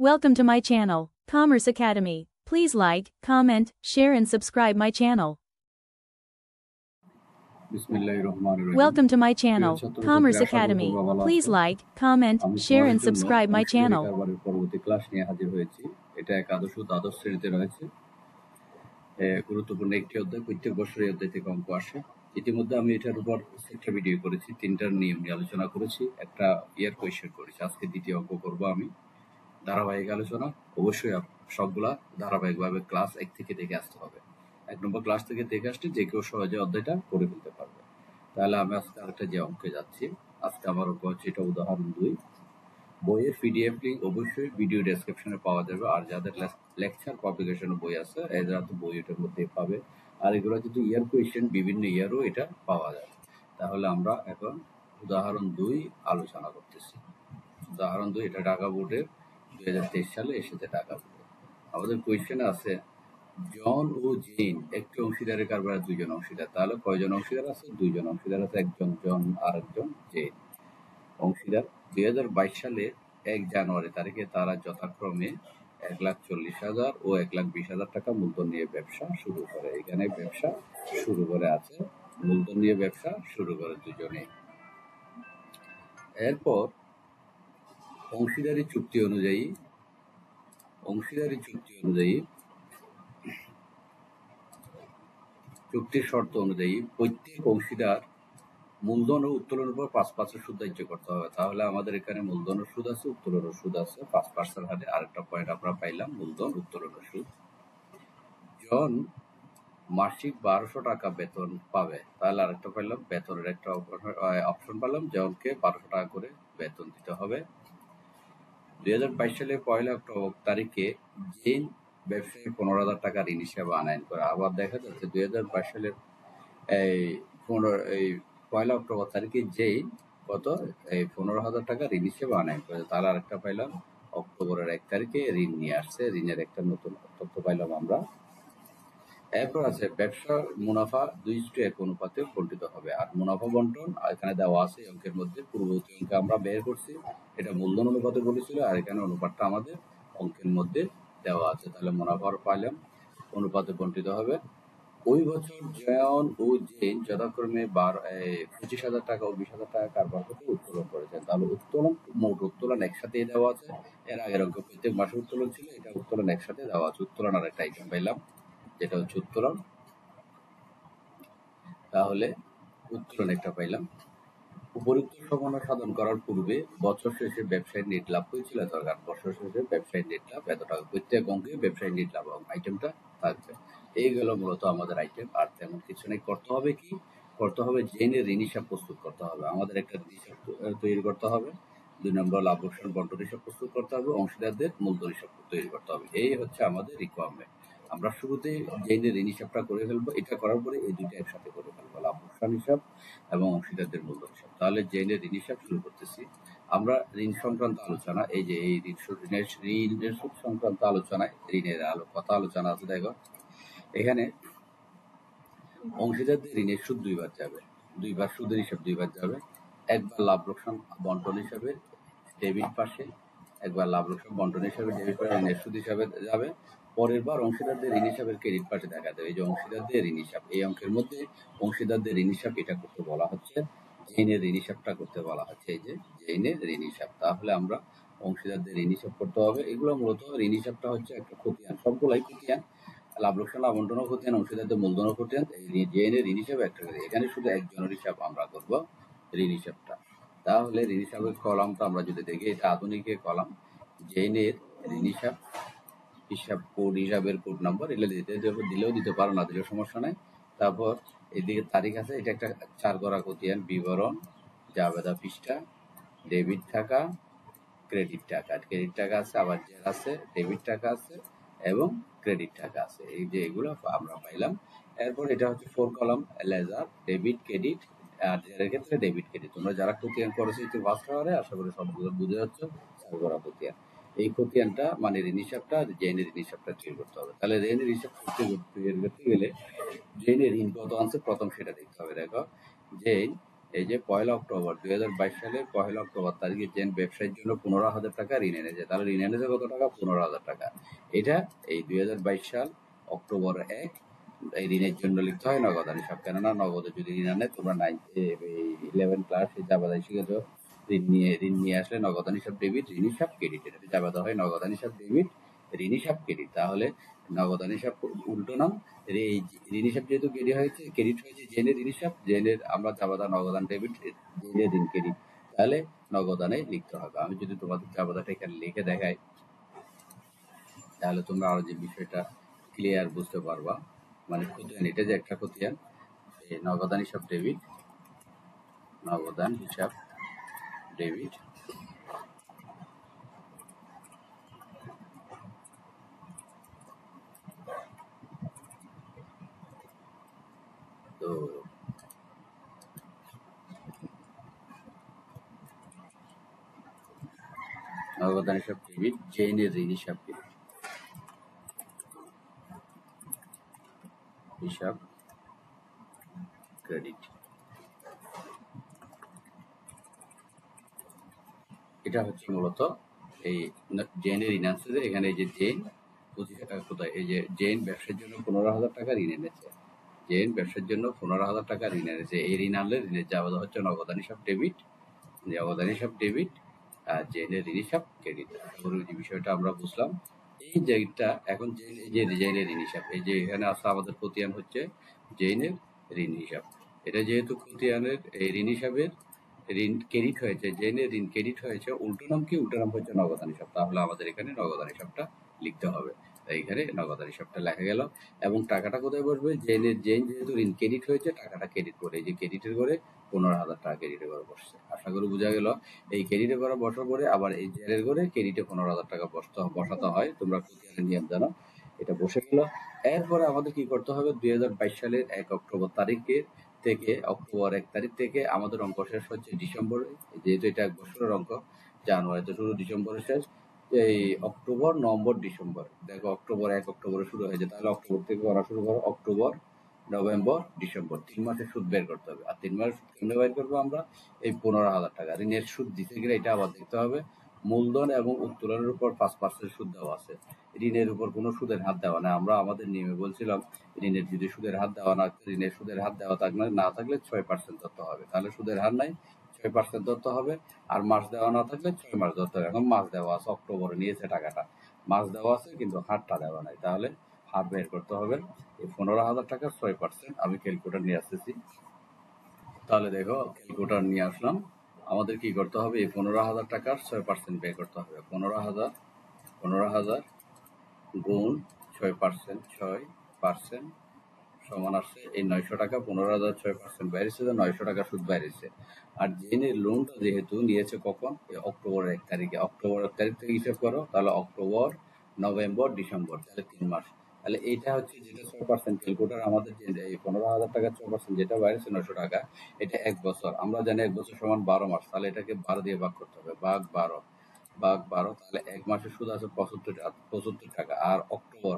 Welcome to my channel, Commerce Academy. Please like, comment, share and subscribe my channel. Welcome to my channel, Commerce Academy. Please like, comment, share and subscribe my channel. পরবর্তী class নিয়ে হাজির হয়েছি। এটা একাদশ ও দ্বাদশ শ্রেণীতে রয়েছে। গুরুত্বপূর্ণ একটি অধ্যায়, প্রত্যেক বছর এই অধ্যায় থেকে অঙ্ক আসে। ইতিমধ্যে আমি এটার উপর একটা ভিডিও করেছি, তিনটার নিয়ম নিয়ে আলোচনা করেছি, একটা ইয়ার কোয়েশ্চেন করেছি। আজকে দ্বিতীয় অঙ্ক করব আমি। ধারাবাহিক আলোচনা, অবশ্যই সবগুলা ধারাবাহিকভাবে ক্লাস 1 থেকে দেখে আসতে হবে। 1 নম্বর ক্লাস থেকে দেখে আসলে যে কেউ সহজে অধ্যায়টা করে ফেলতে পারবে। তাহলে আমি আজকে আরেকটা যে অঙ্কে যাচ্ছি। আজকে আমার অঙ্ক হচ্ছে এটা উদাহরণ 2। বইয়ের পিডিএফ লিঙ্ক অবশ্যই ভিডিও ডেসক্রিপশনে পাওয়া যাবে। আর যাদের লেকচার পাবলিকেশন বই আছে এরা তো বই এটার মধ্যে পাবে। আর এগুলো যদি ইয়ার কোয়েশ্চেন বিভিন্ন ইয়ারও এটা পাওয়া যায়। তাহলে আমরা এখন উদাহরণ 2 আলোচনা করতেছি। উদাহরণ 2 এটা ঢাকা বোর্ডের 2023 সালে এসেছে ঢাকা বোর্ডে। আমাদের কোয়েশ্চেন আছে জন ও জেন একটি অংশীদারের কারবারে 2 জন অংশীদার। তাহলে কয়জন অংশীদার আছে? 2 জন অংশীদার আছে, একজন জন আর একজন জেন। অংশীদার 2022 সালে 1 জানুয়ারি তারিখে তারা যথাক্রমে 1,40,000 ও 1,20,000 টাকা মূলধন নিয়ে ব্যবসা শুরু করে। এখানে ব্যবসা শুরু করে আছে, মূলধন নিয়ে ব্যবসা শুরু করে দুজনে। এরপর অংশীদারি চুক্তি অনুযায়ী চুক্তির শর্ত অনুযায়ী প্রত্যেক অংশীদার মূলধন ও উত্তোলনের উপর 5% সুদ ধার্য করতে হবে। তাহলে আমাদের এখানে মূলধনের সুদ আছে, উত্তোলনের সুদ আছে 5% হারে। আরেকটা পয়েন্ট আমরা পাইলাম, মূলধন উত্তোলনের সুদ। জন মাসিক 1200 টাকা বেতন পাবে। তাহলে আরেকটা পাইলাম, বেতনের একটা অপশন পেলাম, জনকে 1200 টাকা করে বেতন দিতে হবে। 2022 সালে 1 অক্টোবর তারিখে জেন ব্যবসায়ী 15,000 টাকা ঋণ হিসেবে আনয়ন করে। আবার দেখা যাচ্ছে 2022 সালের 1 অক্টোবর তারিখে জেন কত 15,000 টাকা ঋণ হিসেবে আনয়ন করে। তাহলে আরেকটা পাইলাম, অক্টোবরের 1 তারিখে ঋণ নিয়ে আসছে, ঋণের একটা নতুন তথ্য পাইলাম আমরা। এরপর আছে ব্যবসা মুনাফা 2:1 অনুপাতে বন্টিত হবে। আর মুনাফা বন্টন এখানে দেওয়া আছে অঙ্কের মধ্যে, পূর্ববর্তী অঙ্কে আমরা বের করছি, এটা মূলধন অনুপাতে বলেছিল, আর এখানে অনুপাতটা আমাদের অঙ্কের মধ্যে দেওয়া আছে। তাহলে মুনাফার পাইলাম, অনুপাতে বন্টিত হবে। ওই বছর জন ও জেন যথাক্রমে 25,000 টাকা ও 20,000 টাকা কারবার করতে উত্তোলন করেছেন। তাহলে মোট উত্তোলন একসাথে দেওয়া আছে। এর আগের অঙ্ক প্রত্যেক মাসে উত্তোলন ছিল, এটা উত্তোলন একসাথে দেওয়া আছে। উত্তোলন আর একটা আইটেম পাইলাম, যেটা হচ্ছে উত্তোলন। তাহলে উত্তোলন একটা পাইলাম। উপরোক্ত সমন্বয় সাধন করার পূর্বে বছর শেষে ব্যবসায়ী নেট লাভ হয়েছিল এত টাকা। বছর শেষে ব্যবসায়ী নেট লাভ এত টাকা। প্রত্যেক অঙ্কে ব্যবসায়ী নেট লাভ আইটেমটা থাকবে। এইগুলো মূলত আমাদের আইটেম, আর তেমন কিছু নেই। করতে হবে জেনের ঋণ হিসাব প্রস্তুত করতে হবে। আমাদের একটা হিসাব তৈরি করতে হবে। 2 নম্বর লাভ লোকসান বন্টন হিসাব প্রস্তুত করতে হবে। অংশীদারদের মূলধন হিসাব তৈরি করতে হবে। এই হচ্ছে আমাদের রিকোয়ারমেন্ট। আমরা শুরুতে জেনের ঋণ হিসাবটা করে ফেলবো। এটা করার পরে এই দুইটা একসাথে করে ফেলবো, লাভ লোকসান হিসাব এবং অংশীদারদের মূলধন হিসাব। তাহলে জেনের ঋণ হিসাব শুরু করতেছি আমরা। ঋণ সংক্রান্ত আলোচনা, এই যে এই ঋণের সুদ সংক্রান্ত আলোচনায় ঋণের কথা আলোচনা আছে। দেখো এখানে অংশীদারদের ঋণের সুদ দুইবার যাবে, দুইবার সুদের হিসাব দুইবার যাবে। একবার লাভ লোকসান বন্টন হিসাবে ডেবিট পাশে, একবার লাভ লোকসান বন্টন হিসাবে ডেবিট পাশে ঋণের সুদ হিসাবে যাবে। পরের বার অংশীদারদের ঋণ হিসাবের ক্রেডিট পাশে দেখা যাবে। এই যে অংশীদারদের ঋণ হিসাব, এই অঙ্কের মধ্যে অংশীদারদের ঋণ হিসাব এটা করতে বলা হচ্ছে, জেনের ঋণ হিসাবটা করতে বলা হচ্ছে, এই যে জেনের ঋণ হিসাব। তাহলে আমরা অংশীদারদের ঋণ হিসাব করতে হবে। এগুলো মূলত ঋণ হিসাবটা হচ্ছে একটা খতিয়ান, সবগুলাই খতিয়ান। লাভ লোকসান আবন্টনও খতিয়ান, অংশীদারদের মূলধনও খতিয়ান। জেনের ঋণ হিসাব একটা, এখানে শুধু একজনের হিসাব আমরা করবো, ঋণ হিসাবটা। তাহলে ঋণ হিসাবের কলামটা আমরা যদি দেখি, এটা আধুনিকের কলাম। জেনের ঋণ হিসাব কোড, হিসাবের কোড নাম্বার এগুলো দিলেও দিতে পারো, না দিলেও সমস্যা নাই। তারপর এদিকে তারিখ আছে, এটা একটা 4 গড়া খতিয়ান। বিবরণ, জাবেদা পৃষ্ঠা, ডেবিট টাকা, ক্রেডিট টাকা আছে, আবার জের আছে, ডেবিট টাকা আছে এবং ক্রেডিট টাকা আছে। এই যে এগুলো আমরা পাইলাম। এরপর এটা হচ্ছে 4 কলাম, লেজার, ডেবিট, ক্রেডিট, আর জেরের ক্ষেত্রে ডেবিট ক্রেডিট। তোমরা যারা খতিয়ান করেছো একটু ফার্স্ট আওয়ারে, আশা করি সবগুলো বুঝে যাচ্ছে। 4 গড়া খতিয়ান, এই খতিয়ানটা মানে ঋণ হিসাবটা, জেনের ঋণ হিসাবটা তৈরি করতে হবে। তাহলে ঋণের হিসাব তৈরি করতে গেলে জেনের ঋণ কত আছে প্রথম সেটা দেখতে হবে। দেখো জেন এই যে 1 অক্টোবর 2022 সালের 1 অক্টোবর তারিখে জেন ব্যবসায়ের জন্য 15,000 টাকা ঋণ এনেছে। তাহলে ঋণ এনেছে কত টাকা? 15,000 টাকা। এটা এই 2022 সাল অক্টোবর 1 এই ঋণের জন্য লিখতে হয় নগদান হিসাব। কেননা নগদে যদি ঋণ আনে, তোমরা 11 ক্লাস জাবাদাই শিখেছ, ঋণ নিয়ে আসলে নগদান হিসাব ডেবিট, ঋণ হিসাব ক্রেডিট। এটা জাবাদা হয় নগদান হিসাব ডেবিট, ঋণ হিসাব ক্রেডিট। তাহলে নগদান হিসাব উল্টো নাম। এই ঋণ হিসাব যেহেতু ক্রেডিট হয়েছে জেনের ঋণ হিসাব, জেনের আমরা জাবাদা নগদান ডেবিট, জেনের ঋণ ক্রেডিট, তাহলে নগদানে লিখতে হবে। আমি যদি তোমাদের জাবাদাটা এখানে লিখে দেখাই, তাহলে তোমরা আরো যে বিষয়টা ক্লিয়ার বুঝতে পারবা। মানে খতিয়ান, এটা যে একটা খতিয়ান, নগদান হিসাব ডেবিট, নগদান হিসাব ডেবিট, তো নগদান হিসাব ডেবিট, জেনের ঋণ হিসাব হিসাব ক্রেডিট। এটা হচ্ছে মূলত এই জেনের ঋণ আছে। এখানে এই যে জেন কোথায়, এই যে জেন ব্যবসার জন্য 15,000 টাকা ঋণ এনেছে, জেন ব্যবসার জন্য 15,000 টাকা ঋণ এনেছে। এই ঋণ আনলে ঋণের জাবাদা হচ্ছে নগদান হিসাব ডেবিট, নগদান হিসাব ডেবিট, আর জেনের ঋণ হিসাব ক্রেডিট। যে বিষয়টা আমরা বুঝলাম। এই যেটা এখন এই যে জেনের ঋণ হিসাব, এই যে এখানে আসা আমাদের খতিয়ান হচ্ছে জেনের ঋণ হিসাব। এটা যেহেতু খতিয়ানের এই ঋণ হিসাবের ঋণ ক্রেডিট হয়েছে, জেনের ঋণ ক্রেডিট হয়েছে, উল্টো নাম কি? উল্টো নাম হচ্ছে নগদান হিসাব। তাহলে আমাদের এখানে নগদান হিসাবটা লিখতে হবে। এইখানে নগদান হিসাবটা লেখা গেল। এবং টাকাটা কোথায় বসবে? জেন যেহেতু ঋণ ক্রেডিট হয়েছে, টাকাটা ক্রেডিট করে, এই যে ক্রেডিটের করে 15,000 টাকা ক্রেডিটের করে বসছে। আশা করি বোঝা গেল। এই ক্রেডিটের করে বসার পরে আবার এই জেনের করে ক্রেডিটে 15,000 টাকা বসাতে হয়। তোমরা খতিয়ানের নিয়ম জানো। এটা বসে গেল। এরপরে আমাদের কি করতে হবে? 2022 সালের 1 অক্টোবর তারিখের থেকে, অক্টোবর 1 তারিখ থেকে আমাদের অঙ্ক শেষ হচ্ছে ডিসেম্বরে। যেহেতু এটা 1 বছরের অঙ্ক, জানুয়ারিতে শুরু, ডিসেম্বরে শেষ। এই অক্টোবর, নভেম্বর, ডিসেম্বর। দেখো অক্টোবর 1 অক্টোবরে শুরু হয়েছে, তাহলে অক্টোবর থেকে করা শুরু করো। অক্টোবর, নভেম্বর, ডিসেম্বর, 3 মাসের সুদ বের করতে হবে। আর 3 মাসের সুদ কেমনে বের করবো আমরা? এই 15,000 টাকা ঋণের সুদ দিতে গেলে এটা আবার দেখতে হবে। মূলধন এবং উত্তোলনের উপর 5% সুদ দেওয়া আছে। ঋণের উপর কোনো সুদের হাত দেওয়া না। আমরা আমাদের নিয়মে বলছিলাম ঋণের যদি সুদের হাত দেওয়া না, ঋণের সুদের হাত দেওয়া না থাকলে 6% ধরতে হবে। তাহলে সুদের হার নাই, 6% ধরতে হবে। আর মাস দেওয়া না থাকলে 6 মাস ধরতে হবে। এখন মাস দেওয়া আছে, অক্টোবরে নিয়েছে টাকাটা, মাস দেওয়া আছে কিন্তু হারটা দেওয়া নাই। তাহলে হার বের করতে হবে। এই 15,000 টাকার 6%, আমি ক্যালকুলেটর নিয়ে আসতেছি। তাহলে দেখো ক্যালকুলেটর নিয়ে আসলাম। আমাদের কি করতে হবে? এই 15,000 টাকার 6% বের করতে হবে। 15,000 গুণ 6%, 6% সমান আসছে এই 900 টাকা। 15,000 6% বেড়েছে, 900 টাকা সুদ বেড়েছে। আর জেনের লোনটা যেহেতু নিয়েছে কখন? অক্টোবর 1 তারিখে। অক্টোবর 1 তারিখ থেকে হিসাব করো, তাহলে অক্টোবর, নভেম্বর, ডিসেম্বর, তাহলে 3 মাস। তাহলে এইটা হচ্ছে যেটা 6% ক্যালকুলেটর আমাদের, যে এই 15,000 টাকা 6% যেটা বেড়েছে 900 টাকা, এটা 1 বছর। আমরা জানি 1 বছর সমান 12 মাস। তাহলে এটাকে 12 দিয়ে ভাগ করতে হবে, ভাগ 12, তাহলে 1 মাসের সুদ আছে 75 টাকা। আর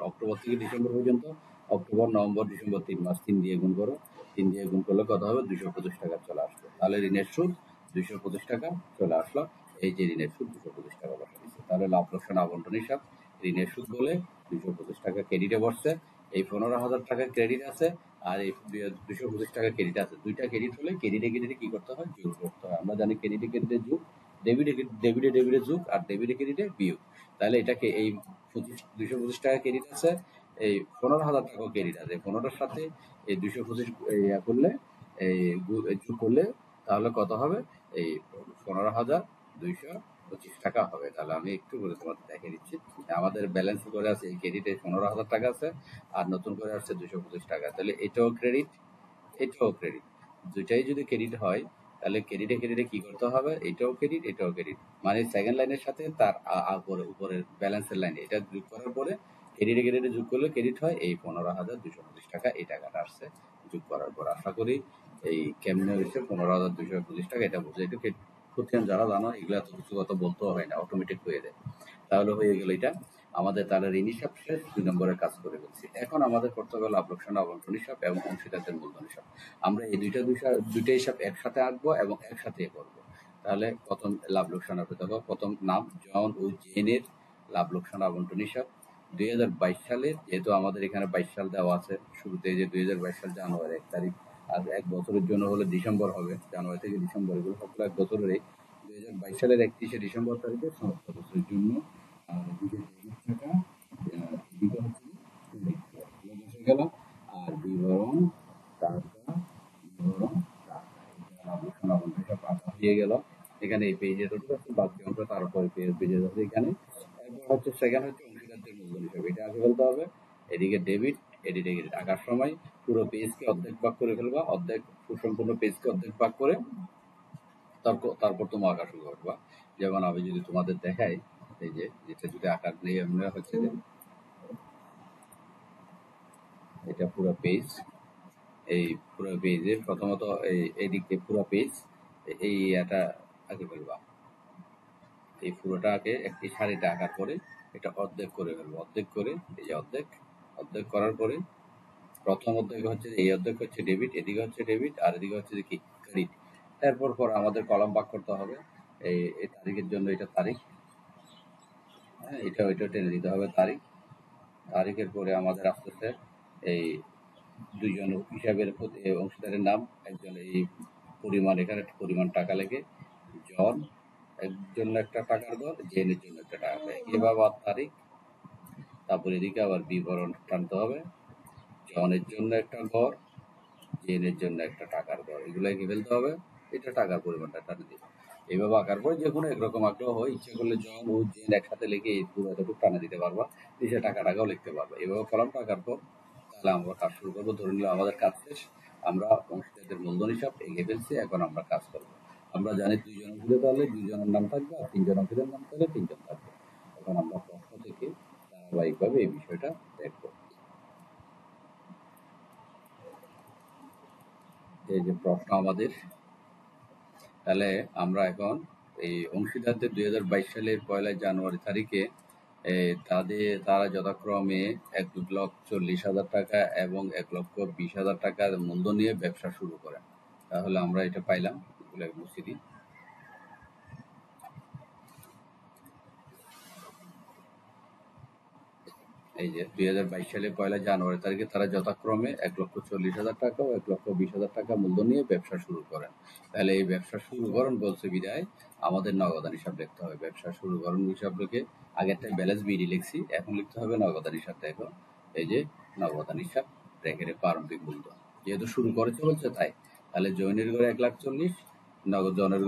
অক্টোবর থেকে ডিসেম্বর পর্যন্ত, অক্টোবর, নভেম্বর, ডিসেম্বর, 3 মাস, 3 দিয়ে গুণ করো। 3 দিয়ে গুণ করলে কত হবে? 225 টাকা চলে আসলো। তাহলে ঋণের সুদ 225 টাকা চলে আসলো। এই যে ঋণের সুদ 225 টাকা বসে দিচ্ছে। তাহলে লাভ লোকসান আবন্টন হিসাব, ঋণের সুদ বলে 225 টাকা ক্রেডিটে বসছে। এই 15,000 টাকা ক্রেডিট আছে, আর এই 225 টাকা ক্রেডিট আছে। দুইটা ক্রেডিট হলে ক্রেডিটে কি করতে হয়? যোগ করতে হয়। আমরা জানি ক্রেডিটে যোগ, ডেবিটে যোগ, আর ক্রেডিটে বিয়োগ। তাহলে এটাকে এই 225 টাকা ক্রেডিট আছে, এই 15,000 টাকা ক্রেডিট আছে। 15টার সাথে এই 225 করলে, এই যোগ করলে তাহলে কত হবে? এই 15,225 টাকা হবে। তাহলে আমি একটু করে তোমাদের দেখিয়ে দিচ্ছি। আমাদের ব্যালেন্স করে আছে এই ক্রেডিটে 15,000 টাকা আছে, আর নতুন করে আসছে 225 টাকা। তাহলে এটাও ক্রেডিট, এটাও ক্রেডিট। দুইটাই যদি ক্রেডিট হয়, তাহলে ক্রেডিটে কি করতে হবে? এটাও ক্রেডিট, এটাও ক্রেডিট। মানে সেকেন্ড লাইনের সাথে তার উপরের ব্যালেন্সের লাইনে এটা যোগ করার পরে ক্রেডিটে যোগ করলে ক্রেডিট হয় এই 15,225 টাকা। এই টাকাটা আসছে যোগ করার পর। আশা করি এই কেমনে হয়েছে 15,225 টাকা, এটা বুঝে। একটু খতিয়ান যারা জানো, এগুলো এত কিছু কথা বলতেও হয় না, অটোমেটিক হয়ে যায়। তাহলে হয়ে গেল এটা। আমাদের তাহলে ঋণ হিসাব শেষ, 2 নম্বরের কাজ করে ফেলছি। এখন আমাদের করতে হবে লাভ লোকসান আবন্টন হিসাব এবং অংশীদারদের মূলধন হিসাব। আমরা এই দুইটা হিসাব একসাথে আঁকবো এবং একসাথে করব। তাহলে প্রথম লাভ লোকসান হবে, দেখো প্রথম নাম জন ও জেনের লাভ লোকসান আবন্টন হিসাব 2022 সালের, যেহেতু আমাদের এখানে 22 সাল দেওয়া আছে শুরুতে, যে 2022 সাল জানুয়ারি 1 তারিখ, আর 1 বছরের জন্য হলে ডিসেম্বর হবে, জানুয়ারি থেকে ডিসেম্বর, এগুলো সবগুলো 1 বছরেরই। 2022 সালের 31শে ডিসেম্বর তারিখে সমস্ত বছরের জন্য এদিকে টাকা, এদিকে হচ্ছে বসে গেল, আর বিবরণ টাকা, বিবরণ টাকা, লাভ লোকসান আবন্টন হিসাব আঁকা হয়ে গেল। এখানে এই পেজে যতটুকু আছে বাকি অংশ তার উপরে পেজে আছে এখানে। এরপর হচ্ছে সেখানে হচ্ছে অংশীদারদের মূলধন হিসাব, এটা আগে বলতে হবে। এদিকে ডেবিট, এদিকে আঁকার সময় পুরো পেজকে অর্ধেক ভাগ করে ফেলবা, অর্ধেক সুসম্পূর্ণ পেজকে অর্ধেক ভাগ করে তারপর তুমি আঁকা শুরু করবা। যেমন আমি যদি তোমাদের দেখাই, এই যে যেটা যদি আঁকার নেই, আমরা হচ্ছে যে এটা পুরো পেজ, এই পুরো পেজের প্রথমত এইদিকে পুরো পেজ, এই এটা আঁকে ফেলবা। এই পুরোটাকে একটি সারিতে আঁকার পরে এটা অর্ধেক করে ফেলবো, অর্ধেক করে এই যে অর্ধেক করার পরে প্রথম অর্ধেক হচ্ছে এই অর্ধেক হচ্ছে ডেবিট, এদিকে হচ্ছে ডেবিট, আর এদিকে হচ্ছে কি ক্রেডিট। এরপর আমাদের কলাম ভাগ করতে হবে। এই তারিখের জন্য এটা তারিখ, হ্যাঁ, এটা ওইটা টেনে দিতে হবে তারিখ। তারিখের পরে আমাদের আসতেছে এই দুইজন হিসাবের অংশীদারের নাম, একজন এই পরিমাণ, এখানে পরিমাণ টাকা লেগে জন এর জন্য একটা টাকার দর, জেনের জন্য একটা টাকা, এভাবে তারিখ। তারপর এদিকে আবার বিবরণ টানতে হবে, জনের জন্য একটা ঘর, জেনের জন্য একটা টাকার ঘর, এগুলো এঁকে ফেলতে হবে। এটা টাকার পরিমাণটা টানে দিবে। এইভাবে আঁকার পরে যে কোনো একরকম আঁকলেও হয়, ইচ্ছে করলে জন ও জেন একসাথে লিখে এই পুরো এতটুকু টানে দিতে পারবা, নিচে টাকাটাও লিখতে পারবা। এইভাবে কলামটা আঁকার পর তাহলে আমরা কাজ শুরু করবো। ধরে নিলে আমাদের কাজ শেষ, আমরা অংশীদারদের মূলধন হিসাব এঁকে ফেলছি, এখন আমরা কাজ করবো। আমরা জানি 2 জন অংশীদার তাহলে 2 জনের নাম থাকবে, আর 3 জন অংশীদার নাম তাহলে 3 জন থাকবে। এখন আমরা প্রশ্ন থেকে ধারাবাহিকভাবে এই বিষয়টা দেখবো। এই যে প্রশ্ন আমাদের, তাহলে আমরা এখন এই অংশীদারদের 2022 সালের 1 জানুয়ারি তারিখে তারা যথাক্রমে 1,40,000 টাকা এবং 1,20,000 টাকা মূলধন নিয়ে ব্যবসা শুরু করেন। তাহলে আমরা এটা পাইলাম, এগুলো মুছে দিই। এই যে 2022 সালের 1 জানুয়ারি তারিখে তারা যথাক্রমে 1,40,000 টাকা ও 1,20,000 টাকা মূলধন নিয়ে ব্যবসা শুরু করেন। তাহলে এই ব্যবসা শুরু করেন বলছে বিদায় আমাদের নগদান হিসাব লিখতে হবে। ব্যবসা শুরু করেন হিসাব লিখে আগেরটাই ব্যালেন্স বিডি লিখছি, এখন লিখতে হবে নগদান হিসাব। দেখো এই যে নগদান হিসাব, ব্র্যাকেটে প্রারম্ভিক মূলধন, যেহেতু শুরু করেছে বলছে তাই। তাহলে জয়েনের ঘরে 1,40,000, জনের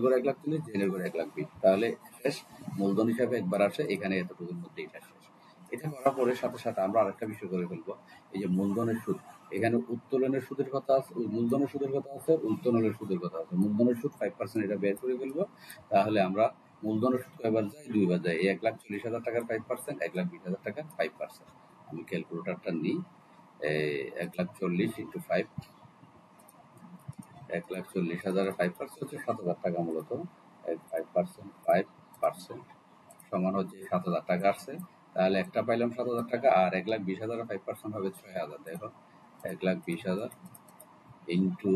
ঘরে 1,40,000, জেনের ঘরে 1,20,000, তাহলে শেষ মূলধন হিসাবে একবার আসে, এখানে এতটুকুর মধ্যে এটা শেষ। এটা করার পরে সাথে সাথে আমরা আরেকটা বিষয় করে ফেলবো, এই যে মূলধনের সুদ, এখানে উত্তোলনের সুদের কথা আছে, মূলধনের সুদের কথা আছে, উত্তোলনের সুদের কথা আছে। মূলধনের সুদ 5%, এটা বের করে ফেলবো। তাহলে আমরা মূলধনের সুদ কয়বার যায়, 2 বার যায়। এই 1,40,000 টাকার 5%, 1,20,000 টাকার 5%। আমি ক্যালকুলেটরটা নিই, 1,40,000 × 5, 1,40,000 5% হচ্ছে 7,000 টাকা মূলত। 5% সমান হচ্ছে 7,000 টাকা আসছে। তাহলে একটা পাইলাম 7,000 টাকা, আর 1,20,000 5% হবে 6,000। দেখো 1,20,000 ইন্টু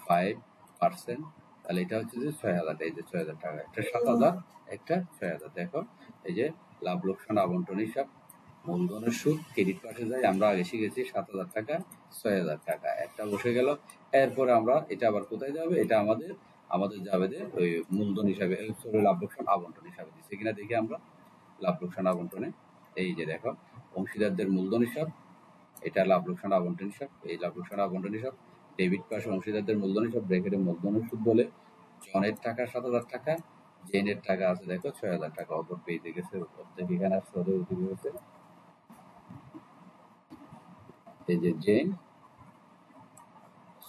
5%, তাহলে এটা হচ্ছে যে 6,000। এই যে 6,000 টাকা, একটা 7,000, একটা 6,000। দেখো এই যে লাভ লোকসান আবন্টন হিসাব, মূলধনের সুদ ক্রেডিট পাশে যায়, আমরা আগে শিখেছি 7,000 টাকা, 6,000 টাকা, একটা বসে গেল। এরপরে আমরা এটা আবার কোথায় যাবে, এটা আমাদের যাবে যে ওই মূলধন হিসাবে, লাভ লোকসান আবন্টন হিসাবে দিচ্ছে কিনা দেখি আমরা। লাভ লোকসান আবন্টনে এই যে দেখো অংশীদারদের মূলধন হিসাব, এটা লাভ লোকসান আবন্টন হিসাব, এই লাভ লোকসান আবন্টন হিসাব, ডেবিট পাশে অংশীদারদের মূলধন হিসাব, ব্র্যাকেটে মূলধনের সুদ বলে জনের টাকা 7,000 টাকা, জেনের টাকা আছে দেখো 6,000 টাকা, অপর পেজে গেছে, অর্ধেক এখানে আসছে, ওদের ওদিকে গেছে। এই যে জেন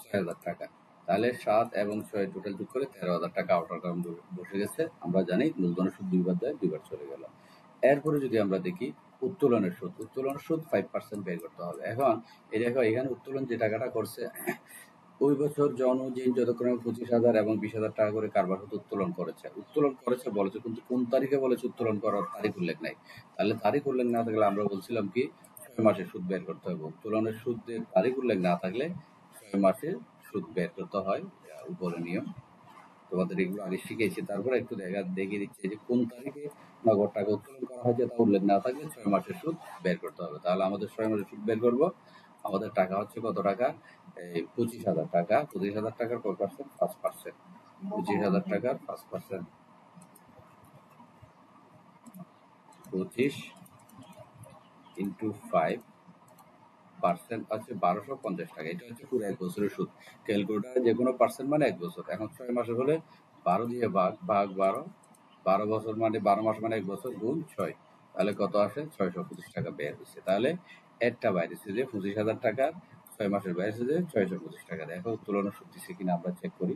6,000 টাকা, তাহলে 7 এবং 6 টোটাল যোগ করে 13,000 টাকা আউটার কাম বসে গেছে। আমরা জানি মূলধনের সুদ 2 বার দেয়, 2 বার চলে গেল। এরপরে যদি আমরা দেখি উত্তোলনের সুদ 5% বের করতে হবে। এখন এই দেখো এখানে উত্তোলন যে টাকাটা করছে, ওই বছর জন ও জিন যথাক্রমে 25,000 এবং 20,000 টাকা করে কারবার হতে উত্তোলন করেছে বলেছে, কিন্তু কোন তারিখে বলেছে উত্তোলন করার তারিখ উল্লেখ নাই। তাহলে তারিখ উল্লেখ না থাকলে আমরা বলছিলাম কি 6 মাসের সুদ বের করতে হবে। উত্তোলনের সুদের তারিখ উল্লেখ না থাকলে 6 মাসের সুদ বের করতে হয়, উপরে নিয়ম। তোমাদের এগুলো আগে শিখেছি, তারপরে একটু দেখিয়ে দিচ্ছি যে কোন তারিখে নগদ টাকা উত্তোলন করা হয়েছে তা উল্লেখ না থাকলে 6 মাসের সুদ বের করতে হবে। তাহলে আমাদের 6 মাসের সুদ বের করব। আমাদের টাকা হচ্ছে কত টাকা? এই 25,000 টাকা। 25,000 টাকার কত পার্সেন্ট? 5%। 25,000 টাকার 5%, 25 ইন্টু 5% আছে 1250 টাকা। এটা হচ্ছে পুরো 1 বছরের সুদ। ক্যালকুলেটারে যে কোনো পার্সেন্ট মানে 1 বছর। এখন 6 মাসের হলে 12 দিয়ে ভাগ 12, 12 বছর মানে 12 মাস মানে 1 বছর গুণ 6, তাহলে কত আসে? 625 টাকা বের হচ্ছে। তাহলে একটা বাইরেছে যে 25,000 টাকা, 6 মাসের বাইরেছে যে 625 টাকা। দেখো উত্তোলনের সুদ দিচ্ছে কিনা আমরা চেক করি।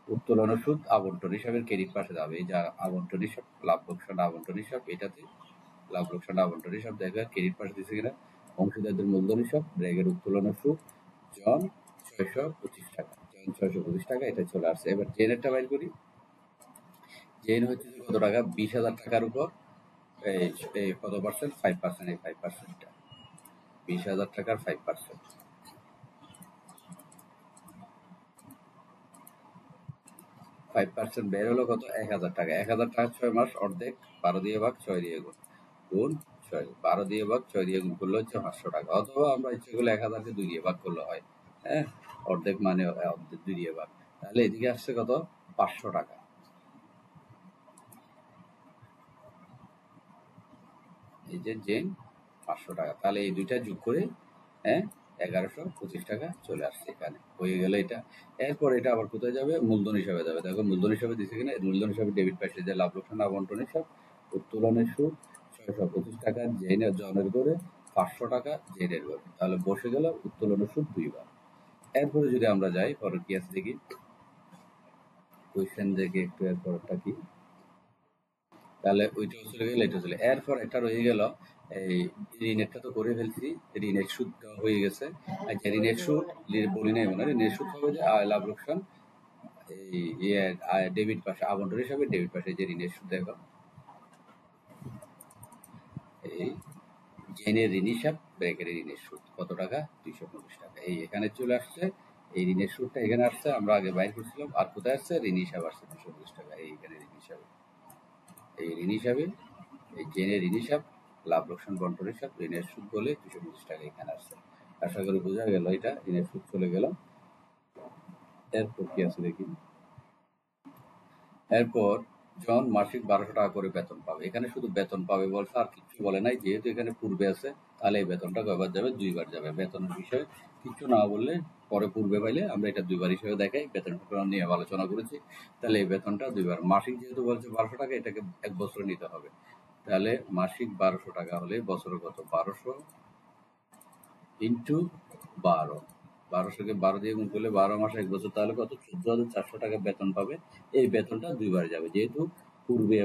উত্তোলনের সুদ আবন্টন হিসাবের ক্রেডিট পাশে যাবে। এই যে আবন্টন হিসাব, লাভ লোকসান আবন্টন হিসাব, এটাতে লাভ লোকসান আবন্টন হিসাব দেখবে ক্রেডিট পাশে দিচ্ছে কিনা। অংশীদারদের মূলধন হিসাব, ব্র্যাকের উত্তোলনের সুদ জন 625 টাকা, জন 625 টাকা, এটা চলে আসছে। এবার জেনেরটা বাইর করি। জেন হচ্ছে যে কত টাকা? 20,000 টাকার উপর এই কত পার্সেন্ট? 5%। এই 5%টা 20,000 টাকার 5%, 5% বের হলো কত? 1,000 টাকা। 1,000 টাকা 6 মাস, অর্ধেক 12 দিয়ে ভাগ 6 দিয়ে গুণ, গুণ 6, 12 দিয়ে ভাগ 6 দিয়ে গুণ করলে হচ্ছে 500 টাকা। অথবা আমরা ইচ্ছে করলে 1,000কে 2 দিয়ে ভাগ করলে হয়। হ্যাঁ, অর্ধেক মানে অর্ধেক 2 দিয়ে ভাগ। তাহলে এদিকে আসছে কত? 500 টাকা। এই যে জেন 500 টাকা। তাহলে এই দুইটা যোগ করে 1125 টাকা চলে আসছে, এখানে হয়ে গেল এটা। এরপর এটা আবার কোথায় যাবে? মূলধন হিসাবে যাবে। দেখো মূলধন হিসাবে দিচ্ছে কিনা। মূলধন হিসাবে ডেবিট পাশে যে লাভ লোকসান আবন্টন হিসাব, উত্তোলনের সুদ 625 টাকা জেনের জনের করে, 500 টাকা জেনের করে। তাহলে বসে গেল উত্তোলনের সুদ 2 বার। এরপরে যদি আমরা যাই পরের কি আছে দেখি, কোয়েশ্চেন দেখি একটু এরপরটা কি। তাহলে ওইটাও চলে গেল, এটা চলে। এরপর একটা রয়ে গেল, এই ঋণেরটা তো করে ফেলছি, ঋণের সুদ হয়ে গেছে। আচ্ছা, ঋণের সুদ বলি নাই মনে হয়। ঋণের সুদ হবে যে আয় লাভ লোকসান, এই ডেবিট পাশে আবন্টন হিসাবে ডেবিট পাশে যে ঋণের সুদ। দেখো এই জেনের ঋণ হিসাব, ব্র্যাকের ঋণের সুদ কত টাকা? 250 টাকা। এই এখানে চলে আসছে। এই ঋণের সুদটা এখানে আসছে, আমরা আগে বাইর করছিলাম। আর কোথায় আসছে? ঋণ হিসাব আসছে 250 টাকা। এইখানে ঋণ হিসাবে, এই ঋণ হিসাবে, এই জেনের ঋণ হিসাব, লাভ লোকসান বন্টন হিসাব, ঋণের সুদ বলে 225 টাকা এখানে আসছে। আশা করি বোঝা গেল। এটা ঋণের সুদ চলে গেল। এরপর কি আছে দেখি। এরপর জন মাসিক 1200 টাকা করে বেতন পাবে। এখানে শুধু বেতন পাবে বলছে, আর কিছু বলে নাই। যেহেতু এখানে পূর্বে আছে, তাহলে এই বেতনটা কয়বার যাবে? 2 বার যাবে। বেতনের বিষয়ে কিছু না বললে পরে পূর্বে পাইলে আমরা এটা 2 বার হিসেবে দেখাই। বেতন নিয়ে আলোচনা করেছি। তাহলে এই বেতনটা 2 বার। মাসিক যেহেতু বলছে 1200 টাকা, এটাকে 1 বছরে নিতে হবে। তাহলে মাসিক 1200 টাকা হলে বছরে কত? 1200 ইন্টু 12, 1200কে 12 দিয়ে গুণ করলে 12 মাসে 1 বছর, তাহলে কত? 14,400 টাকা বেতন পাবে। এই বেতনটা 2 বার যাবে, যেহেতু পূর্বে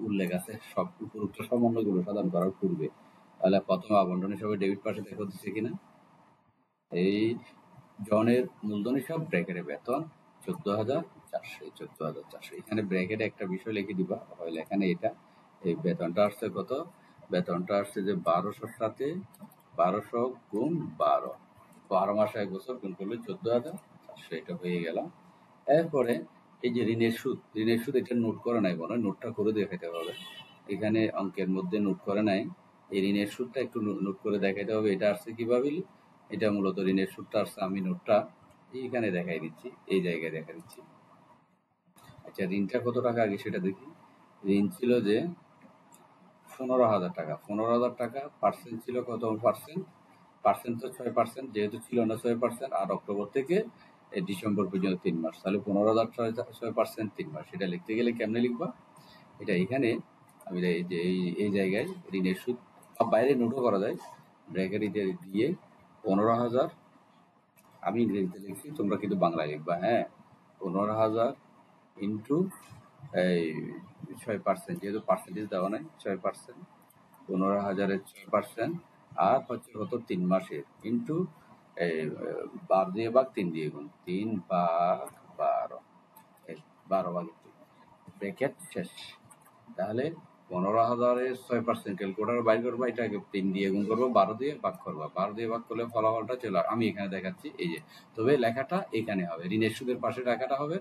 উল্লেখ আছে সব উপরোক্ত সমন্বয়গুলো সাধন করার পূর্বে। তাহলে প্রথম আবন্টন হিসাবে ডেবিট পাশে দেখো দিচ্ছে কিনা। এই জনের মূলধন হিসাব, ব্র্যাকেটে বেতন 14,400, 14,400। এখানে ব্র্যাকেটে একটা বিষয় লিখে দিবা, হয়তো এখানে এটা এই বেতনটা আসছে কত? বেতনটা আসছে যে 1200-র সাথে 1200 গুণ 12, 12 মাসে 1 বছর গুণ করলে 14,400, এটা হয়ে গেল। এরপরে এই যে ঋণের সুদ, ঋণের সুদ এটা নোট করে নাই মনে হয়, নোটটা করে দেখাতে হবে। এখানে অঙ্কের মধ্যে নোট করে নাই। এই ঋণের সুদটা একটু নোট করে দেখাতে হবে। এটা আসছে কিভাবে? এটা মূলত ঋণের সুদটা আসছে, আমি নোটটা এইখানে দেখাই দিচ্ছি, এই জায়গায় দেখা দিচ্ছি। আচ্ছা, ঋণটা কত টাকা আগে সেটা দেখি। ঋণ ছিল যে 15,000 টাকা। 15,000 টাকা পার্সেন্ট ছিল কত পার্সেন্ট? পার্সেন্ট তো 6%, যেহেতু ছিল না 6%, আর অক্টোবর থেকে ডিসেম্বর পর্যন্ত 3 মাস। তাহলে 15,000 6%, 3 মাস। এটা লিখতে গেলে কেমনে লিখবা? এটা এখানে আমি এই জায়গায় ঋণের সুদ বাইরে নোটও করা যায়, ব্র্যাকেট দিয়ে 15,000, আমি ইংরেজিতে লিখছি, তোমরা কিন্তু বাংলায় লিখবা। হ্যাঁ, 15,000 ইন্টু এই 6%, যেহেতু পার্সেন্টেজ দেওয়া নাই, 6%, 15,000-এর 6%, আর হচ্ছে কত? 3 মাসের ইন্টু এই 12 দিয়ে ভাগ 3 দিয়ে গুণ, 3 ভাগ 12, 12 ভাগ 3, ব্র্যাকেট শেষ। তাহলে 15,000-এর 6% ক্যালকুলেটর বাইর করবো, এটাকে 3 দিয়ে গুণ করবো, 12 দিয়ে ভাগ করবো, 12 দিয়ে ভাগ করলে ফলাফলটা চলে আমি এখানে দেখাচ্ছি এই যে। তবে লেখাটা এখানে হবে, ঋণের সুদের পাশে লেখাটা হবে,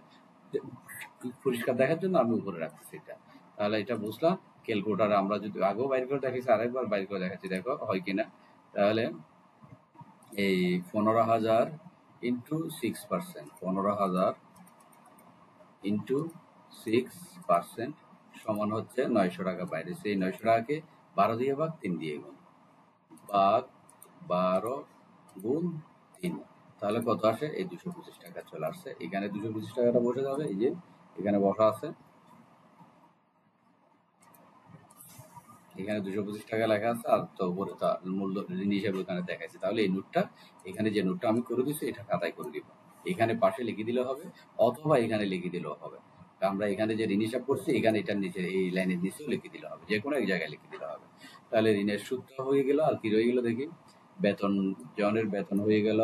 পরিষ্কার দেখার জন্য আমি উপরে রাখছি এটা। তাহলে এটা বুঝলাম। ক্যালকুলেটর আমরা যদি আগেও বাইর করে দেখাচ্ছি, আরেকবার বাইর করে দেখাচ্ছি, দেখো হয় কিনা। তাহলে এই 15,000 ইন্টু 6%, 15,000 ইন্টু 6% সমান হচ্ছে 900 টাকা বাইরে। সেই 900 টাকাকে 12 দিয়ে ভাগ 3 দিয়ে গুণ, ভাগ 12 গুণ 3, তাহলে কত আসে? এই 225 টাকা চলে আসছে। এখানে 225 টাকাটা বসে যাবে, এই যে এখানে বসা আছে, এখানে 225 টাকা লেখা আছে, আর তো উপরে তার মূল্য ঋণ হিসাবে ওখানে দেখাইছে। তাহলে এই নোটটা, এখানে যে নোটটা আমি করে দিচ্ছি, এটা খাতায় করে দিব, এখানে পাশে লিখে দিলে হবে, অথবা এখানে লিখে দিলেও হবে। আমরা এখানে যে ঋণ হিসাব করছি, এখানে এটার নিচে এই লাইনের নিচেও লিখে দিলে হবে, যে কোনো এক জায়গায় লিখে দিলে হবে। তাহলে ঋণের সুদটা হয়ে গেল, আর কি রয়ে গেল দেখি, বেতন, জনের বেতন হয়ে গেল,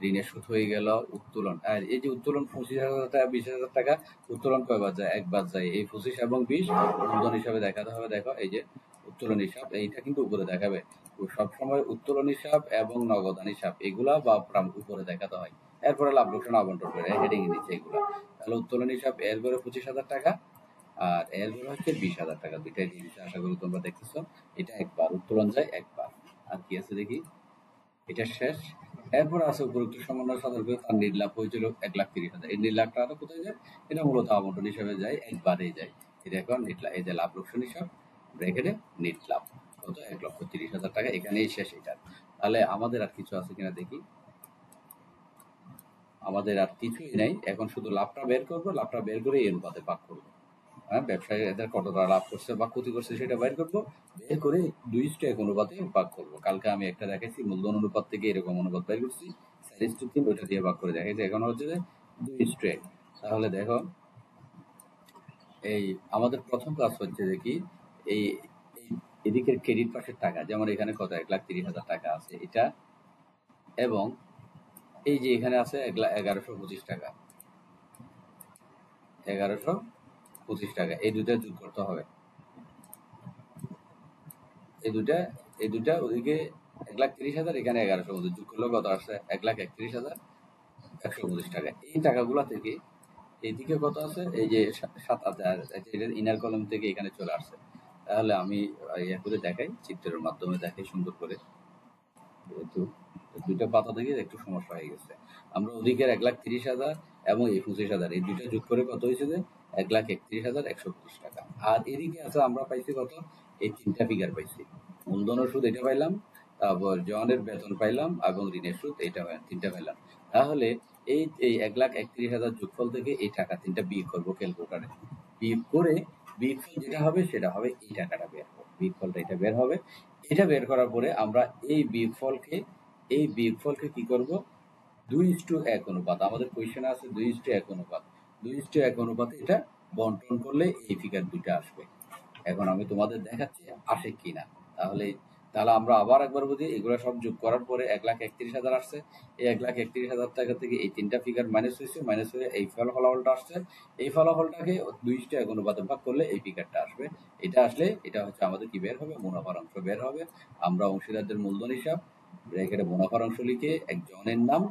ঋণের সুদ হয়ে গেল, উত্তোলন। আর এই যে উত্তোলন 25,000 টাকা, 20,000 টাকা উত্তোলন কয়বার যায়? একবার যায়। এই 25 এবং 20 মূলধন হিসাবে দেখাতে হবে। দেখো এই যে উত্তোলন হিসাব, এইটা কিন্তু উপরে দেখাবে সবসময়। উত্তোলন হিসাব এবং নগদান হিসাব এগুলা বা উপরে দেখাতে হয়। এরপরে লাভ লোকসান আবন্টন করে হেডিং এর নিচে এগুলা। তাহলে উত্তোলন হিসাব এর করে 25,000 টাকা, আর এর করে হচ্ছে 20,000 টাকা। দুইটাই জিনিস আশা করি তোমরা দেখতেছো। এটা একবার উত্তোলন যায়, একবার। আর কি আছে দেখি, এটা শেষ। এরপর আছে উপরোক্ত সমন্বয় সতর্ক, তার নির্লাভ হয়েছিল 1,30,000। এই নির্লাভ টাকাটা কোথায় যায়? এটা মূলত আবন্টন হিসাবে যায়, একবারেই যায়। এটা এখন এই যে লাভ লোকসান হিসাব, ব্র্যাকেটে নেট লাভ কত? 1,30,000 টাকা, এখানেই শেষ এটা। তাহলে আমাদের আর কিছু আছে কিনা দেখি, আমাদের আর কিছুই নেই। এখন শুধু লাভটা বের করবো, লাভটা বের করে এই অনুপাতে ভাগ করবো। হ্যাঁ, ব্যবসায়ী এদের কতটা লাভ করছে বা ক্ষতি করছে সেটা বের করবো, বের করে 2:1 অনুপাতে ভাগ করবো। কালকে আমি একটা দেখাইছি, মূলধন অনুপাত থেকে এরকম অনুপাত বের করছি, 4:3, ওইটা দিয়ে ভাগ করে দেখাইছি। এখন হচ্ছে যে 2:1। তাহলে দেখো, এই আমাদের প্রথম কাজ হচ্ছে যে কি, এই এদিকের ক্রেডিট পাশের টাকা, যেমন এখানে কত 1,30,000 টাকা আছে এটা, এবং এই যে এখানে আছে 1125 টাকা, 1125 টাকা, এই দুইটা যোগ করতে হবে। এই দুইটা ওদিকে 1,30,000, এখানে 1125 যোগ করলে কত আসছে? 1,31,125 টাকা। এই টাকাগুলা থেকে এইদিকে কত আছে? এই যে 7,000, এটা ইনার কলম থেকে এখানে চলে আসছে। তাহলে আমি ইয়ে করে দেখাই, চিত্রের মাধ্যমে দেখাই সুন্দর করে। যেহেতু দুইটা পাতা থেকে একটু সমস্যা হয়ে গেছে। আমরা ওদিকের 1,30,000 এবং এই 25,000, এই দুইটা যোগ করে কত হয়েছে যে 1,31,125 টাকা। আর এদিকে আছে আমরা পাইছি কত? এই তিনটা ফিগার পাইছি। মূলধনের সুদ এটা পাইলাম, তারপর জনের বেতন পাইলাম, এবং ঋণের সুদ এটা তিনটা পাইলাম। তাহলে এই 1,31,000 যোগফল থেকে এই টাকা তিনটা বিয়োগ করবো ক্যালকুলেটরে। বিয়োগ করে বিয়োগফল যেটা হবে সেটা হবে এই টাকাটা বের হবে। বিয়োগফলটা এটা বের হবে। এটা বের করার পরে আমরা এই বিয়োগফলকে কি করব? 2:1 অনুপাত। আমাদের কোয়েশ্চেনে আছে 2:1 অনুপাত। 2:1 অনুপাতে এটা বন্টন করলে এই ফিগার দুইটা আসবে। এখন আমি তোমাদের দেখাচ্ছি আসে কিনা। তাহলে আমরা আবার একবার বুঝি, এগুলো সব যোগ করার পরে 1,31,000 আসছে। এই 1,31,000 টাকা থেকে এই তিনটা ফিগার মাইনাস হয়েছে, মাইনাস হয়ে এই ফলাফলটা আসছে। এই ফলাফলটাকে 2:1 অনুপাতে ভাগ করলে এই ফিগারটা আসবে। এটা আসলে এটা হচ্ছে আমাদের কি বের হবে? মুনাফার অংশ বের হবে। আমরা অংশীদারদের মূলধন হিসাব, ব্র্যাকেটে মুনাফার অংশ লিখে একজনের নাম,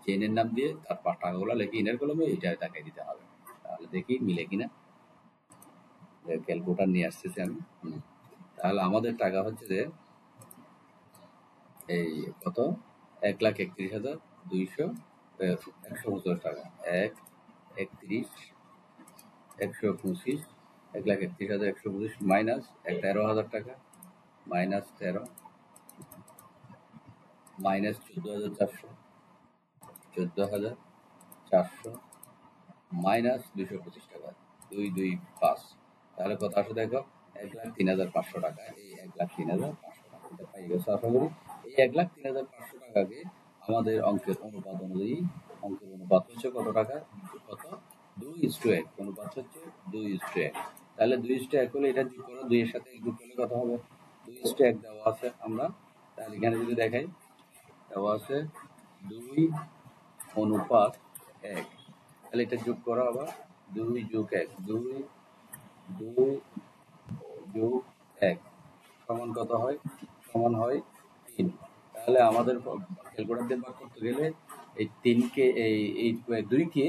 চেনের নাম দিয়ে তার টাকাগুলো লিখে ইনার কলমে এটা দেখাই দিতে হবে। তাহলে দেখি মিলে কিনা। ক্যালকুলেটর নিয়ে আসতেছি আমি। তাহলে আমাদের টাকা হচ্ছে যে এই কত? 1,31,225 টাকা। 1,31,125, 1,31,125 মাইনাস 13,000 টাকা, মাইনাস 13, মাইনাস 14,400, 14,400, মাইনাস 225 টাকা, 225। তাহলে কত আসে দেখো? 1,03,500 টাকা। এই 1,03,500 টাকা এটা পাই গেছে আশা করি। এই 1,03,500 টাকাকে আমাদের অঙ্কের অনুপাত অনুযায়ী, অঙ্কের অনুপাত হচ্ছে কত টাকা? কত? 2:1 অনুপাত হচ্ছে 2:1। তাহলে 2:1 হলে এটা যোগ করো, 2 এর সাথে যোগ করলে কত হবে? 2:1 দেওয়া আছে আমরা। তাহলে এখানে যদি দেখাই, দেওয়া আছে 2:1, তাহলে এটা যোগ করা আবার 2+1, 2+1 সমান কত হয়? সমান হয় 3। তাহলে আমাদের ক্যালকুলেটর দিয়ে ভাগ করতে গেলে এই 3কে এই 2কে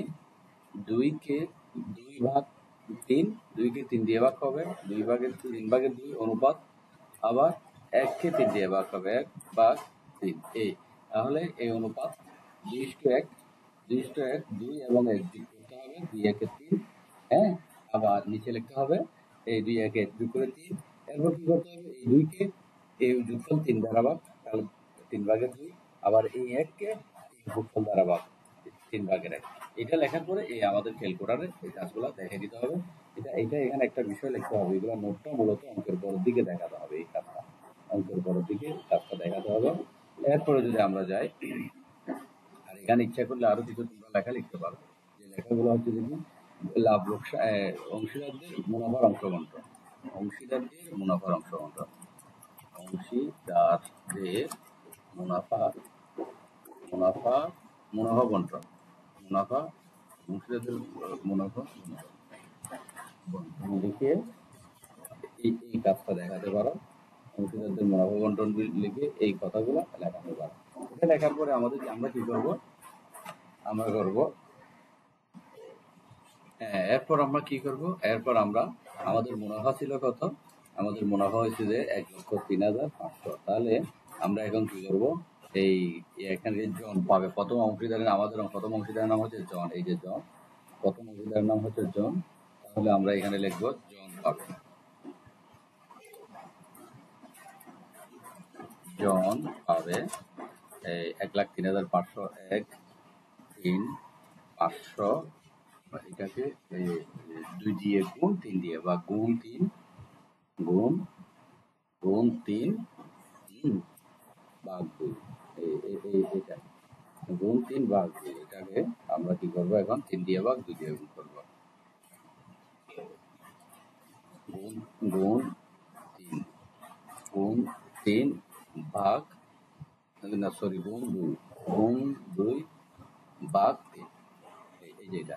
2 দিয়ে ভাগ হবে, 3/2 অনুপাত, আবার 1কে 3 দিয়ে ভাগ হবে, 1/3। এই তাহলে এই অনুপাত 2:1, 2 এবং 1 যোগ করতে হবে, 2×1=3। হ্যাঁ, আবার নিচে লিখতে হবে এই 2×1 যোগ করে 3। এরপর কি করতে হবে? এই 2কে এই যোগফল 3 দ্বারা ভাগ, তাহলে 3/2। আবার এই 1কে যোগফল দ্বারা ভাগ, 3/1। এটা লেখার পরে এই আমাদের ক্যালকুলেটরে এই কাজগুলো দেখে দিতে হবে। এটা এখানে একটা বিষয় লিখতে হবে, এগুলো নোটটা মূলত অঙ্কের পরের দিকে দেখাতে হবে। এই কাজটা অঙ্কের পরের দিকে কাজটা দেখাতে হবে। এরপরে যদি আমরা যাই, আর এখানে ইচ্ছা করলে আরো কিছু তোমরা লেখা লিখতে পারো। যে লেখাগুলো হচ্ছে দেখি লাভ লোকসান, অংশীদারদের মুনাফার অংশ বন্টন, অংশীদারদের মুনাফার অংশ বন্টন, অংশীদারদের মুনাফা মুনাফা মুনাফা বন্টন, মুনাফা অংশীদারদের মুনাফা বন্টন লিখে এই কাজটা দেখাতে পারো। অংশীদারদের মুনাফা বন্টন লিখে এই কথাগুলো লেখাতে পারো। এটা লেখার পরে আমরা কি করব? আমরা করব এরপর আমরা কি করব? এরপর আমরা আমাদের মুনাফা ছিল কত? আমাদের মুনাফা হয়েছে যে 1,03,500। তাহলে আমরা এখন কি করব? এই এখানে জন পাবে প্রথম অংশীদারের, আমাদের প্রথম অংশীদারের নাম হচ্ছে জন। এই যে জন, প্রথম অংশীদারের নাম হচ্ছে জন। তাহলে আমরা এখানে লিখব জন পাবে, জন পাবে 1,03,500, 1,03,500। এটাকে 2 দিয়ে গুণ 3 দিয়ে, বা গুণ 3 ভাগ 2, এটা গুণ 3 ভাগ 2। এটাকে আমরা কি করবো? এখন 3 দিয়ে ভাগ 2 দিয়ে গুণ করবো, গুণ 3 ভাগ, না সরি, গুণ 2 ভাগ 3। এই যে এটা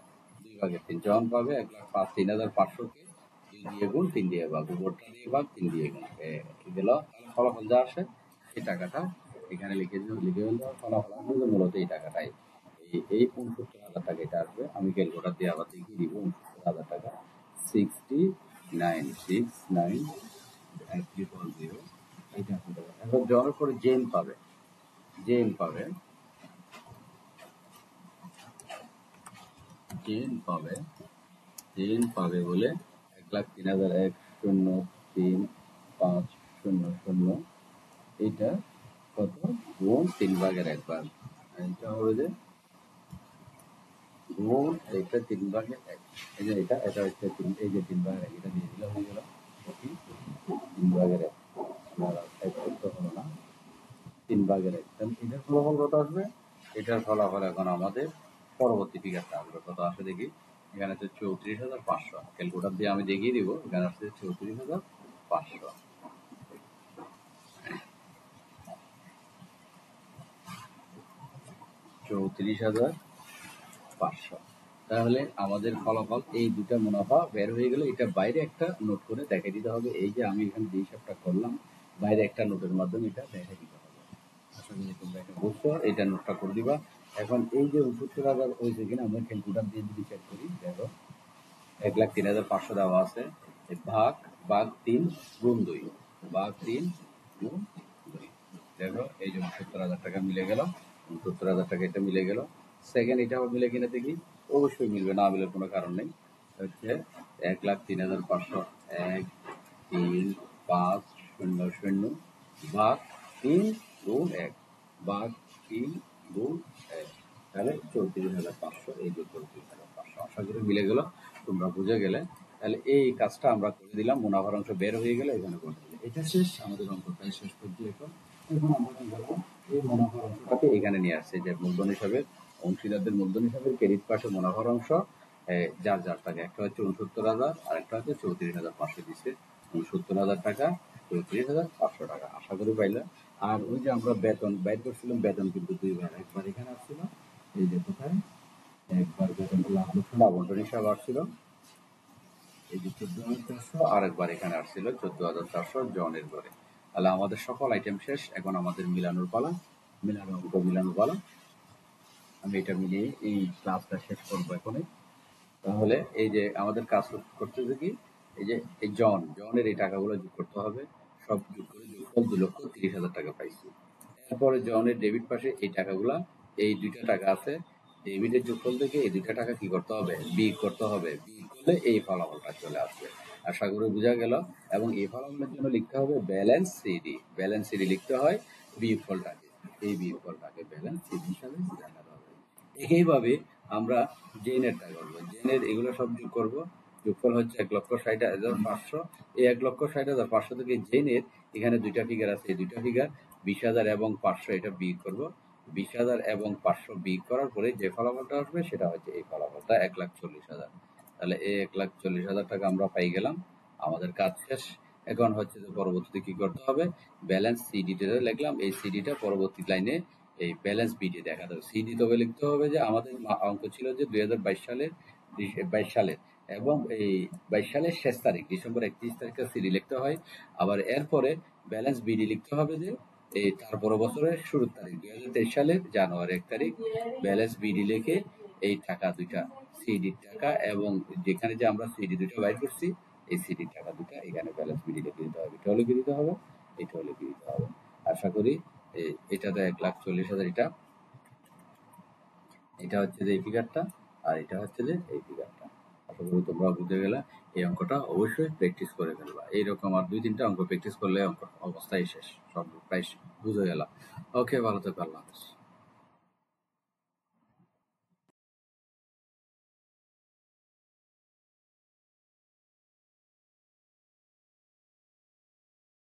2/3, জন পাবে 1,03,500-কে 2 দিয়ে গুণ 3 দিয়ে ভাগ, উপরটা দিয়ে ভাগ 3 দিয়ে গুণ গেল। ফলাফল যা আসে এই টাকাটা এখানে লিখে ফেলতে হবে। ফলাফল আসবে মূলত এই টাকাটাই, এই 69,000 টাকা এটা আসবে। আমি ক্যালকুলেটর দিয়ে আবার দেখিয়ে দিব। 69,000 টাকা, 69,000 এটা আসবে। এখন জনের পরে জেন পাবে, জেন পাবে বলে 1,03,103,500, এটা কত? গুণ 3/1 ভাগ, এটা হবে যে গুণ এটা 3/1। এই যে এটা হচ্ছে এই যে 3/1, এটা দিয়ে দিলে হয়ে গেল 3/1। এক করতে হলো না, 3/1। এটার ফলাফল কত আসবে? এটার ফলাফল এখন আমাদের পরবর্তী ফিগারটা আসবে কত আসে দেখি। এখানে হচ্ছে 34,500। ক্যালকুলেটর দিয়ে আমি দেখিয়ে দিব। এখানে আসছে 34,500, 34,500। তাহলে আমাদের ফলাফল এই দুটা মুনাফা বের হয়ে গেলে এটা বাইরে একটা নোট করে দেখে দিতে হবে। এই যে আমি এখানে যে হিসাবটা করলাম, বাইরে একটা নোটের মাধ্যমে এটা দেখে দিতে হবে। আশা করি তোমরা এটা বুঝছো, এটা নোটটা করে দিবা। এখন এই যে 69,000 হয়েছে কিনা আমরা ক্যালকুলেটর দিয়ে যদি চেক করি, দেখো 1,03,500 দেওয়া আছে, ভাগ 3 গুণ 2, ভাগ 3 গুণ 2। দেখো এই যে 69,000 টাকা মিলে গেল, 69,000 টাকা এটা মিলে গেল। সেকেন্ড এটা মিলে কিনা দেখি, অবশ্যই মিলবে, না মিলে কোনো কারণ নেই। হচ্ছে 1,03,500, 1,3,500 ভাগ 3 গুণ 1, ভাগ 3 গুণ 1, তাহলে 34,500। এই যে 34,500, আশা করি মিলে গেল, তোমরা বুঝে গেলে। তাহলে এই কাজটা আমরা করে দিলাম, মুনাফার অংশ বের হয়ে গেলে এখানে করে দিলাম। এটা শেষ, আমাদের অঙ্কটাই শেষ করছি। এখন আমরা কি করবো? এই মুনাফার অংশটাকে এখানে নিয়ে আসছে, যে মূলধন হিসাবে, অংশীদারদের মূলধন হিসাবে ক্রেডিট পাশে মুনাফার অংশ যার যার টাকা, একটা হচ্ছে 69,000 আর একটা হচ্ছে 34,500 দিচ্ছে। 69,000 টাকা, 34,500 টাকা। আশা করি পাইলে। আর ওই যে আমরা বেতন বাইর করছিলাম, বেতন কিন্তু দুইবার, একবার এখানে আসছিল, এই যে কোথায়, একবার বেতন লাভ লোকসান আবন্টন হিসাব আসছিল এই যে 14,400, আর একবার এখানে আসছিল 14,400 জনের ঘরে। তাহলে আমাদের সকল আইটেম শেষ, এখন আমাদের মিলানোর পালা, মিলানোর পালা। আমি এটা মিলিয়ে এই ক্লাসটা শেষ করবো এখনই। তাহলে এই যে আমাদের কাজ করতেছে কি, এই যে এই জনের এই টাকাগুলো যোগ করতে হবে, সব যোগ করে যোগফল 2,30,000 টাকা পাইছি। এরপরে জনের ডেবিট পাশে এই টাকাগুলা, এই দুইটা টাকা আছে, ডেবিটের যোগফল থেকে এই দুইটা টাকা কি করতে হবে, বিয়োগ করতে হবে, বিয়োগ করলে এই ফলাফলটা চলে আসবে। আশা করি বোঝা গেল। এবং এই ফলাফলের জন্য লিখতে হবে ব্যালেন্স সিডি, ব্যালেন্স সিডি লিখতে হয় বিয়োগফলটাকে, এই বিয়োগফলটাকে ব্যালেন্স সিডি হিসাবে দেখাতে হবে। এইভাবে আমরা জেনের টাকা করবো, জেনের এগুলো সব যোগ করবো, যোগফল হচ্ছে 1,60,500। এই 1,60,500 থেকে জেনের এখানে দুইটা ফিগার আছে, এই দুইটা ফিগার 20,000 এবং 500, এটা বিয়োগ করবো। 20,000 এবং 500 বিয়োগ করার পরে যে ফলাফলটা আসবে সেটা হচ্ছে এই ফলাফলটা 1,40,000। তাহলে এই 1,40,000 টাকা আমরা পাই গেলাম, আমাদের কাজ শেষ। এখন হচ্ছে যে পরবর্তীতে কি করতে হবে, ব্যালেন্স সিডিটা লিখলাম, এই সিডিটা পরবর্তী লাইনে এই ব্যালেন্স বিডি দেখাতে হবে। সিডি তবে লিখতে হবে যে আমাদের অঙ্ক ছিল যে 2022 সালের এবং এই 22 সালের শেষ তারিখ ডিসেম্বর 31 তারিখে সিডি লিখতে হয়। আবার এরপরে ব্যালেন্স বিডি লিখতে হবে যে এই তারপর বছরের শুরুর তারিখ 2023 সালের জানুয়ারি 1 তারিখ, ব্যালেন্স বিডি লিখে এই টাকা দুইটা সিডির টাকা এবং যেখানে যে আমরা সিডি দুটো বাইর করছি এই সিডির টাকা দুটা এখানে ব্যালেন্স বিডি লিখে দিতে হবে, এটা লিখে দিতে হবে, এটা লিখে দিতে হবে। আশা করি এটাতে 1,40,000, এটা হচ্ছে যে এই ফিগারটা, আর এটা হচ্ছে যে এই ফিগারটা। আশা করি তোমরা বুঝে গেলা। এই অঙ্কটা অবশ্যই প্র্যাকটিস করে ফেলবা, এইরকম আর 2-3টা অঙ্ক প্র্যাকটিস করলে অঙ্ক অবস্থায় শেষ, সব প্রায় বুঝে গেলা। ওকে, ভালো থেকো, আল্লাহ হাফেজ।